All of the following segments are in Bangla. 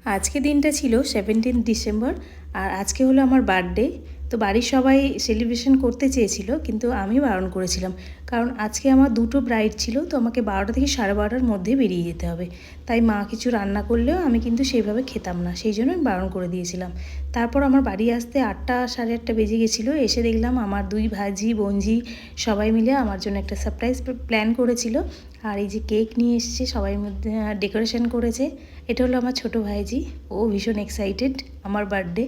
আজকে দিনটা ছিল 17 ডিসেম্বর আর আজকে হলো আমার বার্থডে। তো বাড়ির সবাই সেলিব্রেশন করতে চেয়েছিল, কিন্তু আমি বারণ করেছিলাম, কারণ আজকে আমার দুটো ব্রাইড ছিল। তো আমাকে 12টা থেকে 12:30টার মধ্যে বেরিয়ে যেতে হবে। তাই মা কিছু রান্না করলেও আমি কিন্তু সেইভাবে খেতাম না, সেই জন্য আমি বারণ করে দিয়েছিলাম। তারপর আমার বাড়ি আসতে 8টা 8:30 বেজে গেছিলো। এসে দেখলাম আমার দুই ভাজি বোনঝি সবাই মিলে আমার জন্য একটা সারপ্রাইজ প্ল্যান করেছিল। আর এই যে কেক নিয়ে এসছে, সবাই মধ্যে ডেকোরেশন করেছে। এটা হলো আমার ছোটো ভাইজি, ও ভীষণ এক্সাইটেড আমার বার্থডে।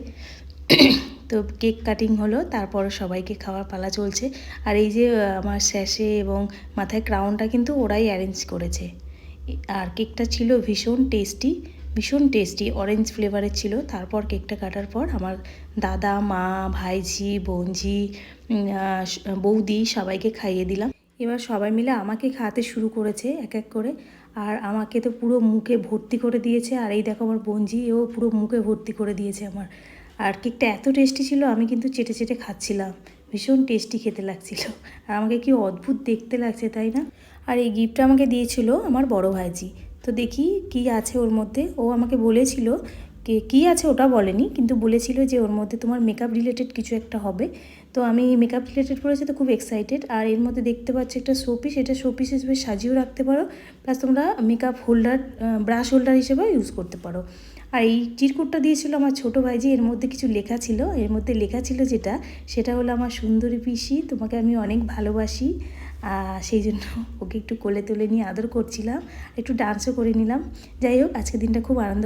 তো কেক কাটিং হলো, তারপর সবাইকে খাওয়ার পালা চলছে। আর এই যে আমার স্যাশে এবং মাথায় ক্রাউনটা কিন্তু ওরাই অ্যারেঞ্জ করেছে। আর কেকটা ছিল ভীষণ টেস্টি অরেঞ্জ ফ্লেভারের ছিল। তারপর কেকটা কাটার পর আমার দাদা, মা, ভাইঝি, বোনঝি, বৌদি সবাইকে খাইয়ে দিলাম। এবার সবাই মিলে আমাকে খাওয়াতে শুরু করেছে এক এক করে। আর আমাকে তো পুরো মুখে ভর্তি করে দিয়েছে। আর এই দেখো আমার বোনঝি, ও পুরো মুখে ভর্তি করে দিয়েছে আমার। আর কেকটা এত টেস্টি ছিল, আমি কিন্তু চেটে চেটে খাচ্ছিলাম। ভীষণ টেস্টি খেতে লাগছিল। আর আমাকে কি অদ্ভুত দেখতে লাগছে, তাই না? আর এই গিফটটা আমাকে দিয়েছিল আমার বড় ভাইজি। তো দেখি কি আছে ওর মধ্যে। ও আমাকে বলেছিল কী আছে ওটা বলেনি, কিন্তু বলেছিল যে ওর মধ্যে তোমার মেকআপ রিলেটেড কিছু একটা হবে। তো আমি মেকআপ রিলেটেড পড়েছি, তো খুব এক্সাইটেড। আর এর মধ্যে দেখতে পাচ্ছি একটা শোপিস, এটা শোপিস হিসেবে সাজিয়েও রাখতে পারো, প্লাস তোমরা মেকআপ হোল্ডার, ব্রাশ হোল্ডার হিসেবেও ইউজ করতে পারো। আর এই চিরকুটটা দিয়েছিল আমার ছোটো ভাইজি। এর মধ্যে কিছু লেখা ছিল, সেটা হলো আমার সুন্দরী পিসি, তোমাকে আমি অনেক ভালোবাসি। সেই জন্য ওকে একটু কোলে তুলে নিয়ে আদর করছিলাম, একটু ডান্সও করে নিলাম। যাই হোক, আজকের দিনটা খুব আনন্দ